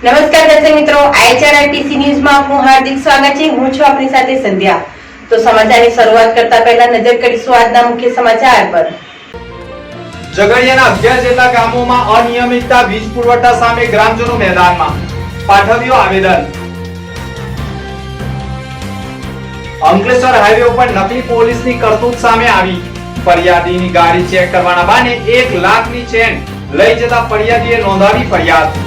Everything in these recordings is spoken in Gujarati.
નમસ્કાર દર્શક મિત્રો, IHRTC ન્યૂઝમાં આપનું હાર્દિક સ્વાગત છે. હું છું આપની સાથે સંધ્યા. તો સમાચારની શરૂઆત કરતા પહેલા નજર કરીશું આજના મુખ્ય સમાચાર પર. ઝઘડિયાના 11 જેટલા ગામોમાં અનિયમિતતા વીજ પુરવઠા સામે ગ્રામજનો મેદાનમાં, પાઠવ્યો આવેદન. અંકલેશ્વર હાઈવે ઉપર નકલી પોલીસની કરતૂત સામે આવી. ફરિયાદીની ગાડી ચેક કરવાના બહાને 1 લાખની ચેન લઈ જતા ફરિયાદીએ નોંધાવી ફરિયાદ.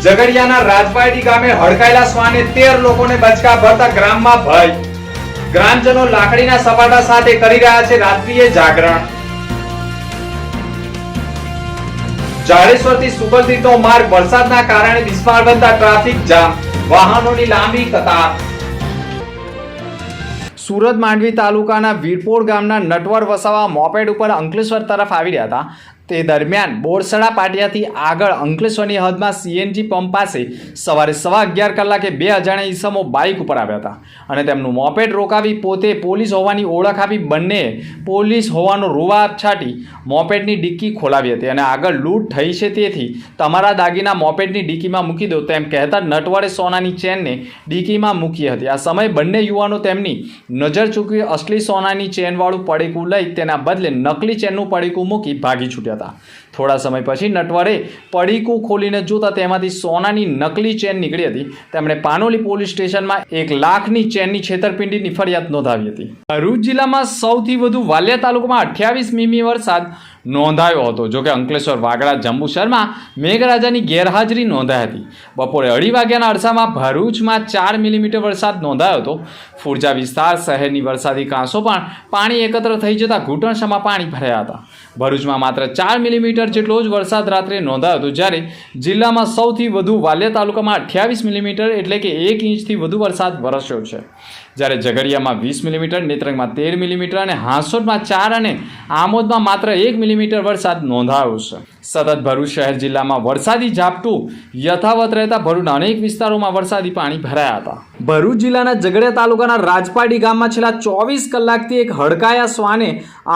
ઝઘડિયાના રાજવાડી ગામે હડકાયેલા શ્વાને 13 લોકોને બચકા ભરતા ગ્રામમાં ભય. ગ્રામજનો લાકડીના સપાટા સાથે કરી રહ્યા છે રાત્રિએ જાગરણ. જાડેશ્વરથી સુગલતીનો માર્ગ વરસાદના કારણે બિસ્માર બનતા ટ્રાફિક જામ, વાહનોની લાંબી કતાર. સુરત માંડવી તાલુકાના વીરપોર ગામના નટવર વસાવા મોપેડ ઉપર અંકલેશ્વર તરફ આવી રહ્યા હતા. તે દરમિયાન બોરસડા પાટિયાથી આગળ અંકલેશ્વરની હદમાં CNG પંપ પાસે સવારે 11:15 કલાકે 2 અજાણ્યા ઈસમો બાઇક ઉપર આવ્યા હતા અને તેમનું મોપેડ રોકાવી પોતે પોલીસ હોવાની ઓળખ આપી બંને પોલીસ હોવાનો રૂવાબ છાંટી મોપેડની ડિક્કી ખોલાવી હતી અને આગળ લૂંટ થઈ છે તેથી તમારા દાગીના મોપેડની ડિક્કીમાં મૂકી દો તેમ કહેતા નટવરે સોનાની ચેનને ડિક્કીમાં મૂકી હતી. આ સમયે બંને યુવાનો તેમની નજર ચૂકવી અસલી સોનાની ચેનવાળું પડીકું લઈ તેના બદલે નકલી ચેનનું પડીકું મૂકી ભાગી છૂટ્યા. થોડા સમય પછી નટવરે પડીકું ખોલીને જોતા તેમાંથી સોનાની નકલી ચેન નીકળી હતી. તેમણે પાનોલી પોલીસ સ્ટેશનમાં 1 લાખની ચેનની છેતરપિંડીની ફરિયાદ નોંધાવી હતી. ભરૂચ જિલ્લામાં સૌથી વધુ વાલિયા તાલુકામાં 28 મીમી વરસાદ નોંધાયો હતો. જોકે અંકલેશ્વર, વાગડા, જંબુસરમાં મેઘરાજાની ગેરહાજરી નોંધાઈ હતી. બપોરે 2:30 વાગ્યાના અરસામાં ભરૂચમાં 4 મિલીમીટર વરસાદ નોંધાયો હતો. ફુરજા વિસ્તાર શહેરની વરસાદી કાંસો પણ પાણી એકત્ર થઈ જતા ઘૂંટણસમાં પાણી ભરાયા હતા. ભરૂચમાં માત્ર 4 મિલીમીટર જેટલો જ વરસાદ રાત્રે નોંધાયો હતો, જ્યારે જિલ્લામાં સૌથી વધુ વાલિયા તાલુકામાં 28 મિલીમીટર એટલે કે 1 ઇંચથી વધુ વરસાદ વરસ્યો છે. જ્યારે ઝઘડિયામાં 20 મિલીમીટર, નેત્રંગમાં 13 મિલીમીટર અને હાંસોટમાં 4 અને આમોદમાં માત્ર 1 મિલીમીટર વરસાદ નોંધાયો છે. સતત ભરૂચ શહેર જિલ્લામાં વરસાદી ઝાપટું યથાવત રહેતા ભરૂચના અનેક વિસ્તારોમાં વરસાદી પાણી ભરાયા હતા. ભરૂચ જિલ્લાના ઝઘડિયા તાલુકાના રાજપાડી ગામમાં છેલ્લા 24 કલાકથી એક હડકાયા શ્વાને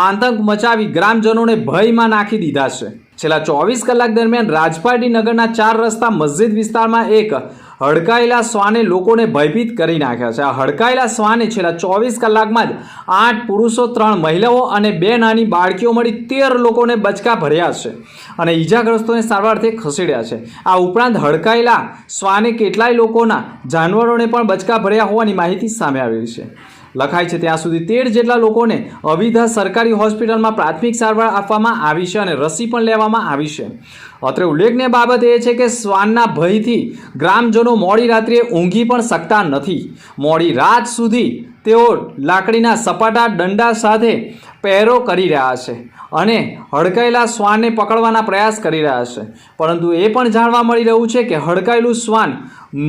આતંક મચાવી ગ્રામજનોને ભયમાં નાખી દીધા છે. છેલ્લા 24 કલાક દરમિયાન રાજપાડી નગરના 4 રસ્તા મસ્જિદ વિસ્તારમાં એક હડકાયેલા શ્વાને લોકોને ભયભીત કરી નાખ્યા છે. આ હડકાયેલા શ્વાને છેલ્લા 24 કલાકમાં જ 8 પુરુષો, 3 મહિલાઓ અને 2 નાની બાળકીઓ મળી 13 લોકોને બચકા ભર્યા છે અને ઈજાગ્રસ્તોને સારવારથી ખસેડ્યા છે. આ ઉપરાંત હડકાયેલા શ્વાને કેટલાય લોકોના જાનવરોને પણ બચકા ભર્યા હોવાની માહિતી સામે આવી છે. લખાય છે ત્યાં સુધી 13 જેટલા લોકોને અવિધા સરકારી હોસ્પિટલમાં પ્રાથમિક સારવાર આપવામાં આવી છે અને રસી પણ લેવામાં આવી છે. અત્રે ઉલ્લેખનીય બાબત એ છે કે શ્વાનના ભયથી ગ્રામજનો મોડી રાત્રે ઊંઘી પણ શકતા નથી. મોડી રાત સુધી તેઓ લાકડીના સપાટા દંડા સાથે પહેરો કરી રહ્યા છે અને હડકાયેલા શ્વાનને પકડવાના પ્રયાસ કરી રહ્યા છે. પરંતુ એ પણ જાણવા મળી રહ્યું છે કે હડકાયેલું શ્વાન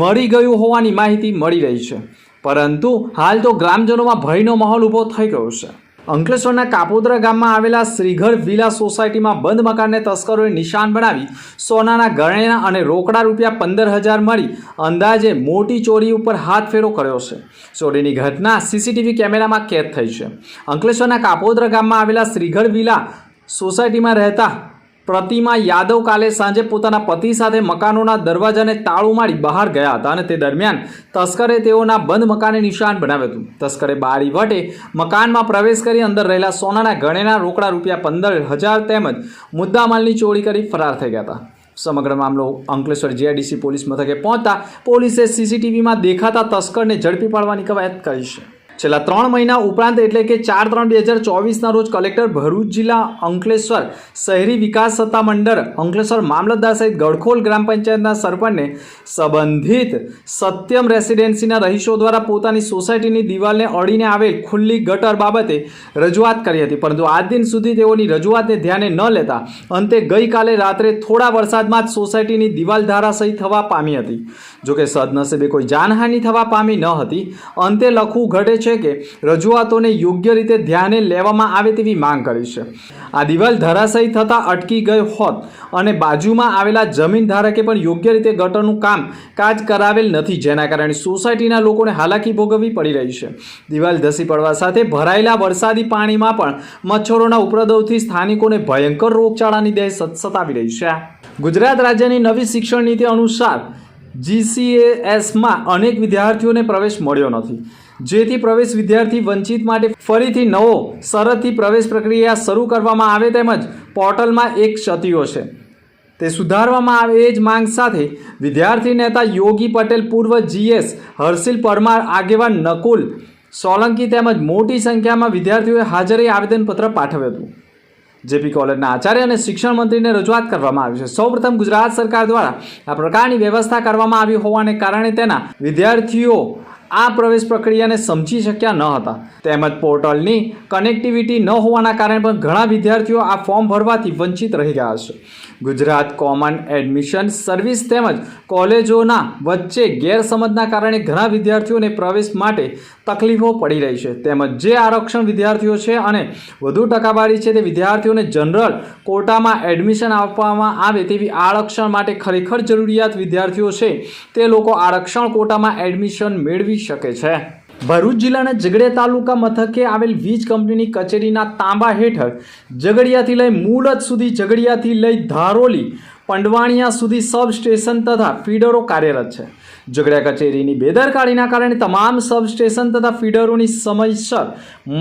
મરી ગયું હોવાની માહિતી મળી રહી છે. પરંતુ હાલ તો ગ્રામજનોમાં ભયનો માહોલ ઊભો થઈ ગયો છે. અંકલેશ્વરના કાપોદ્રા ગામમાં આવેલા શ્રીઘર વિલા સોસાયટીમાં બંધ મકાનને તસ્કરોએ નિશાન બનાવી સોનાના ગહેણા અને રોકડા રૂપિયા 15,000 મળી અંદાજે મોટી ચોરી ઉપર હાથ ફેરો કર્યો છે. ચોરીની ઘટના CCTV કેમેરામાં કેદ થઈ છે. અંકલેશ્વરના કાપોદ્રા ગામમાં આવેલા શ્રીઘર વિલા સોસાયટીમાં રહેતા પ્રતિમા યાદવ કાલે સાંજે પોતાના પતિ સાથે મકાનોના દરવાજાને તાળું મારી બહાર ગયા હતા અને તે દરમિયાન તસ્કરે તેઓના બંધ મકાને નિશાન બનાવ્યું હતું. તસ્કરે બારી વટે મકાનમાં પ્રવેશ કરી અંદર રહેલા સોનાના ગહેણા, રોકડા રૂપિયા 15,000 તેમજ મુદ્દામાલની ચોરી કરી ફરાર થઈ ગયા હતા. સમગ્ર મામલો અંકલેશ્વર GIDC પોલીસ મથકે પહોંચતા પોલીસે CCTVમાં દેખાતા તસ્કરને ઝડપી પાડવાની કવાયત કરી છે. છેલ્લા 3 મહિના ઉપરાંત એટલે કે 4/3/2024ના રોજ કલેક્ટર ભરૂચ જિલ્લા અંકલેશ્વર શહેરી વિકાસ સત્તા મંડળ અંકલેશ્વર મામલતદાર સહિત ગડખોલ ગ્રામ પંચાયતના સરપંચને સંબંધિત સત્યમ રેસિડેન્સીના રહીશો દ્વારા પોતાની સોસાયટીની દિવાલને અડીને આવેલ ખુલ્લી ગટર બાબતે રજૂઆત કરી હતી. પરંતુ આજ દિન સુધી તેઓની રજૂઆતને ધ્યાને ન લેતા અંતે ગઈકાલે રાત્રે થોડા વરસાદમાં જ સોસાયટીની દિવાલ ધારાશાયી થવા પામી હતી. જોકે સદનસીબે કોઈ જાનહાનિ થવા પામી ન હતી. અંતે લખવું ઘટે છે કે રજૂઆતોને યોગ્ય રીતે ધ્યાને લેવામાં આવે તેવી માંગ કરી છે. આ દિવાલ ધરાશાયી થતાં અટકી ગઈ હોત અને બાજુમાં આવેલા જમીન ધારકે પણ યોગ્ય રીતે ગટરનું કાજ કરાવેલ નથી, જેના કારણે સોસાયટીના લોકોને હાલાકી ભોગવવી પડી રહી છે. દિવાલ ધસી પડવા સાથે ભરાયેલા વરસાદી પાણીમાં પણ મચ્છરોના ઉપદ્રવથી સ્થાનિકોને ભયંકર રોગચાળાની દહેશત સતાવી રહી છે. ગુજરાત રાજ્યની નવી શિક્ષણ નીતિ અનુસાર GCSમાં અનેક વિદ્યાર્થીઓને પ્રવેશ મળ્યો નથી, જેથી પ્રવેશ વિદ્યાર્થી વંચિત માટે ફરીથી નવો શરતથી પ્રવેશ પ્રક્રિયા શરૂ કરવામાં આવે તેમજ પોર્ટલમાં એક ક્ષતિઓ છે તે સુધારવામાં આવે એ જ માંગ સાથે વિદ્યાર્થી નેતા યોગી પટેલ, પૂર્વ GS હર્ષિલ પરમાર, આગેવાન નકુલ સોલંકી તેમજ મોટી સંખ્યામાં વિદ્યાર્થીઓએ હાજરી આવેદનપત્ર પાઠવ્યું હતું. જેપી કોલેજના આચાર્ય અને શિક્ષણ મંત્રીને રજૂઆત કરવામાં આવી છે. સૌપ્રથમ ગુજરાત સરકાર દ્વારા આ પ્રકારની વ્યવસ્થા કરવામાં આવી હોવાને કારણે તેના વિદ્યાર્થીઓ આ પ્રવેશ પ્રક્રિયાને સમજી શક્યા ન હતા તેમજ પોર્ટલની કનેક્ટિવિટી ન હોવાના કારણે પણ ઘણા વિદ્યાર્થીઓ આ ફોર્મ ભરવાથી વંચિત રહી ગયા છે. ગુજરાત કોમન એડમિશન સર્વિસ તેમજ કોલેજોના વચ્ચે ગેરસમજના કારણે ઘણા વિદ્યાર્થીઓને પ્રવેશ માટે તકલીફો પડી રહી છે તેમજ જે આરક્ષણ વિદ્યાર્થીઓ છે અને વધુ ટકાવારી છે તે વિદ્યાર્થીઓને જનરલ કોટામાં એડમિશન આપવામાં આવે તેવી આરક્ષણ માટે ખરેખર જરૂરિયાત વિદ્યાર્થીઓ છે તે લોકો આરક્ષણ કોટામાં એડમિશન મેળવી શકે છે. ભરૂચ જિલ્લાના ઝઘડિયા તાલુકા મથકે આવેલ વીજ કંપનીની કચેરીના તાંબા હેઠળ ઝઘડિયાથી લઈ મૂળજ સુધી, ઝઘડિયાથી લઈ ધારોલી પંડવાણિયા સુધી સબ સ્ટેશન તથા ફીડરો કાર્યરત છે. ઝઘડિયા કચેરીની બેદરકારીના કારણે તમામ સબ સ્ટેશન તથા ફીડરોની સમયસર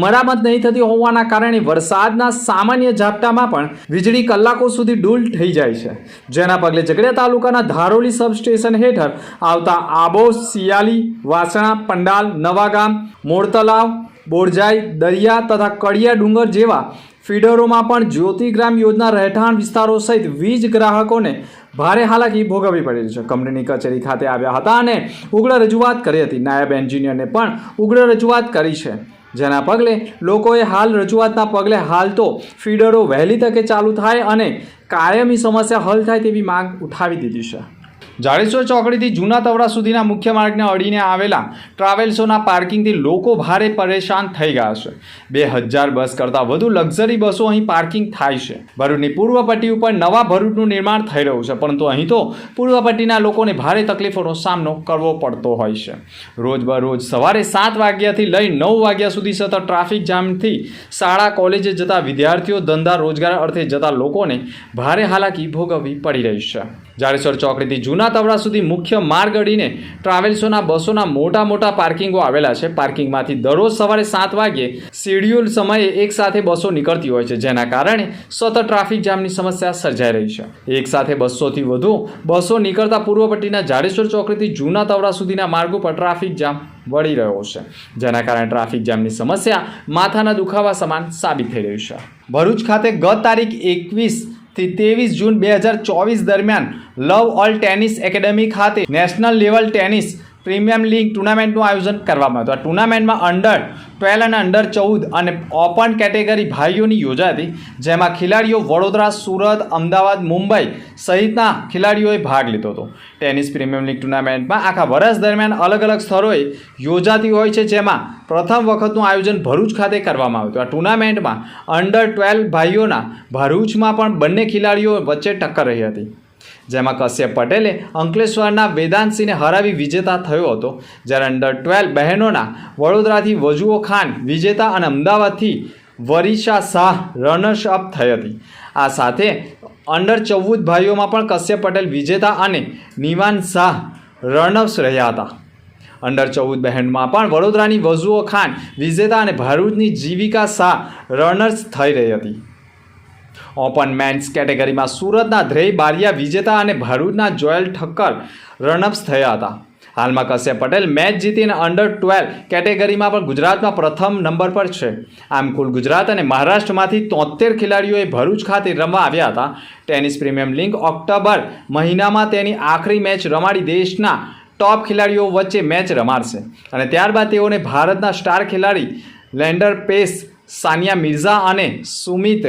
મરામત નહીં થતી હોવાના કારણે વરસાદના સામાન્ય ઝાપટામાં પણ વીજળી કલાકો સુધી ડૂલ થઈ જાય છે, જેના પગલે ઝઘડિયા તાલુકાના ધારોલી સબ સ્ટેશન હેઠળ આવતા આબો, સિયાલી, વાસણા, પંડાલ, નવાગામ, મોડતલાવ, બોરજાઈ, દરિયા તથા કડિયા ડુંગર જેવા ફીડરોમાં પણ જ્યોતિગ્રામ યોજના રહેઠાણ વિસ્તારો સહિત વીજ ગ્રાહકોને ભારે હાલાકી ભોગવવી પડી છે. કંપનીની કચેરી ખાતે આવ્યા હતા અને ઉગ્ર રજૂઆત કરી હતી. નાયબ એન્જિનિયરને પણ ઉગ્ર રજૂઆત કરી છે, જેના પગલે લોકોએ હાલ રજૂઆતના પગલે હાલ તો ફીડરો વહેલી તકે ચાલુ થાય અને કાયમી સમસ્યા હલ થાય તેવી માંગ ઉઠાવી દીધી છે. જાડેશ્વર ચોકડીથી જૂના તવડા સુધીના મુખ્ય માર્ગને અડીને આવેલા ટ્રાવેલ્સોના પાર્કિંગથી લોકો ભારે પરેશાન થઈ ગયા છે. 2000 બસ કરતાં વધુ લક્ઝરી બસો અહીં પાર્કિંગ થાય છે. ભરૂચની પૂર્વ પટ્ટી ઉપર નવા ભરૂચનું નિર્માણ થઈ રહ્યું છે, પરંતુ અહીં તો પૂર્વ પટ્ટીના લોકોને ભારે તકલીફોનો સામનો કરવો પડતો હોય છે. રોજબરોજ સવારે 7 વાગ્યાથી લઈ 9 વાગ્યા સુધી સતત ટ્રાફિક જામથી શાળા કોલેજે જતા વિદ્યાર્થીઓ, ધંધા રોજગાર અર્થે જતા લોકોને ભારે હાલાકી ભોગવવી પડી રહી છે. જાડેશ્વર ચોકડીથી જૂના તવડા સુધી મુખ્ય માર્ગ અડીને ટ્રાવેલ્સોના બસોના મોટા પાર્કિંગો આવેલા છે. પાર્કિંગમાંથી દરરોજ સવારે 7 વાગ્યે શેડ્યુલ સમયે એક સાથે બસો નીકળતી હોય છે, જેના કારણે સતત ટ્રાફિક જામની સમસ્યા સર્જાઈ રહી છે. એક સાથે 200થી વધુ બસો નીકળતા પૂર્વ પટ્ટીના જાડેશ્વર ચોકડીથી જૂના તવડા સુધીના માર્ગો પર ટ્રાફિક જામ વળી રહ્યો છે, જેના કારણે ટ્રાફિક જામની સમસ્યા માથાના દુખાવા સમાન સાબિત થઈ રહ્યું છે. ભરૂચ ખાતે ગત તારીખ 21 થી 23 જૂન 2024 દરમિયાન લવ ઓલ ટેનિસ એકેડમી ખાતે national level tennis premium league ટુર્નામેન્ટનું આયોજન કરવામાં હતું. આ ટુર્નામેન્ટમાં અંડર 12 અને અંડર 14 અને ઓપન કેટેગરી ભાઈઓની યોજાઈ હતી, જેમાં ખેલાડીઓ વડોદરા, સુરત, અમદાવાદ, મુંબઈ સહિતના ખેલાડીઓએ ભાગ લીધો હતો. ટેનિસ પ્રીમિયમ લીગ ટુર્નામેન્ટમાં આખા વર્ષ દરમિયાન અલગ અલગ સ્થળોએ યોજાતી હોય છે, જેમાં પ્રથમ વખતનું આયોજન ભરૂચ ખાતે કરવામાં આવ્યું હતું. આ ટુર્નામેન્ટમાં અંડર 12 ભાઈઓના ભરૂચમાં પણ બંને ખેલાડીઓ વચ્ચે ટક્કર રહી હતી, જેમાં કશ્યપ પટેલે અંકલેશ્વરના વેદાંતસિંહને હરાવી વિજેતા થયો હતો, જ્યારે અંડર 12 બહેનોના વડોદરાથી વજુઓ ખાન વિજેતા અને અમદાવાદથી વરિષા શાહ રનર્સ અપ થઈ હતી. આ સાથે અંડર 14 ભાઈઓમાં પણ કશ્યપ પટેલ વિજેતા અને નિવાન શાહ રનર્સ રહ્યા હતા. અંડર 14 બહેનમાં પણ વડોદરાની વજુઓ ખાન વિજેતા અને ભરૂચની જીવિકા શાહ રનર્સ થઈ રહી હતી. ઓપન મેન્સ કેટેગરીમાં સુરતના ધ્રેય બારિયા વિજેતા અને ભરૂચના જોયલ ઠક્કર રનઅપ્સ થયા હતા. હાલમાં કશ્યપ પટેલ મેચ જીતીને અંડર 12 કેટેગરીમાં પણ ગુજરાતમાં પ્રથમ નંબર પર છે. આમ કુલ ગુજરાત અને મહારાષ્ટ્રમાંથી 73 ખેલાડીઓએ ભરૂચ ખાતે રમવા આવ્યા હતા. ટેનિસ પ્રીમિયમ લીગ ઓક્ટોબર મહિનામાં તેની આખરી મેચ રમાડી દેશના ટોપ ખેલાડીઓ વચ્ચે મેચ રમાડશે અને ત્યારબાદ તેઓને ભારતના સ્ટાર ખેલાડી લેન્ડર પેસ, સાનિયા મિર્ઝા અને સુમિત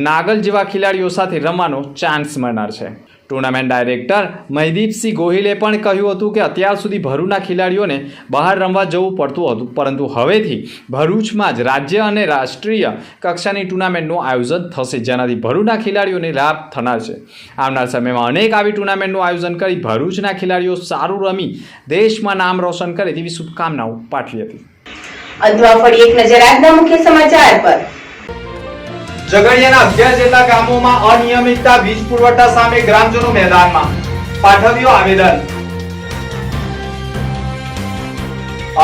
નાગલ જેવા ખેલાડીઓ સાથે રમવાનો ચાન્સ મળનાર છે. ટુર્નામેન્ટ ડાયરેક્ટર મહિદીપસિંહ ગોહિલે પણ કહ્યું હતું કે અત્યાર સુધી ભરૂચના ખેલાડીઓને બહાર રમવા જવું પડતું હતું, પરંતુ હવેથી ભરૂચમાં જ રાજ્ય અને રાષ્ટ્રીય કક્ષાની ટુર્નામેન્ટનું આયોજન થશે, જેનાથી ભરૂચના ખેલાડીઓને લાભ થનાર છે. આવનાર સમયમાં અનેક આવી ટુર્નામેન્ટનું આયોજન કરી ભરૂચના ખેલાડીઓ સારું રમી દેશમાં નામ રોશન કરે તેવી શુભકામનાઓ પાઠવી હતી. અંતમાં ફરી એક નજર આજના મુખ્ય સમાચાર પર. ઝઘડિયાના 11 જેટલા ગામોમાં અનિયમિતતા વીજ પુરવઠા સામે ગ્રામજનો મેદાનમાં, પાઠવ્યો આવેદન.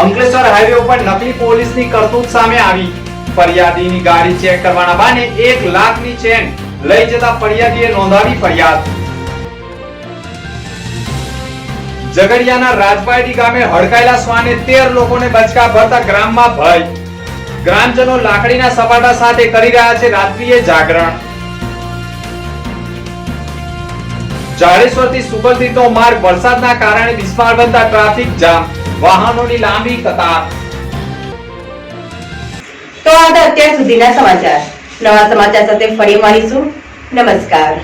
અંકલેશ્વર હાઈવે ઉપર નકલી પોલીસની કરતૂત સામે આવી. ફરિયાદીની ગાડી ચેક કરવાના બહાને 1 લાખની ચેન લઈ જતા ફરિયાદીએ નોંધાવી ફરિયાદ. ઝઘડિયાના રાજવાડી ગામે હડકાયેલા શ્વાને 13 લોકોને બચકા ભરતા ગ્રામમાં ભય. ગ્રામજનો લાકડીના સપાટા સાથે કરી રહ્યા છે રાત્રિએ જાગરણ. જાડેશ્વરથી સુગલતીનો માર્ગ વરસાદના કારણે બિસ્માર બનતા ટ્રાફિક જામ, વાહનોની લાંબી કતાર. તો આ હતા અત્યાર સુધીના સમાચાર. નવા સમાચાર સાથે ફરી મળીશું. નમસ્કાર.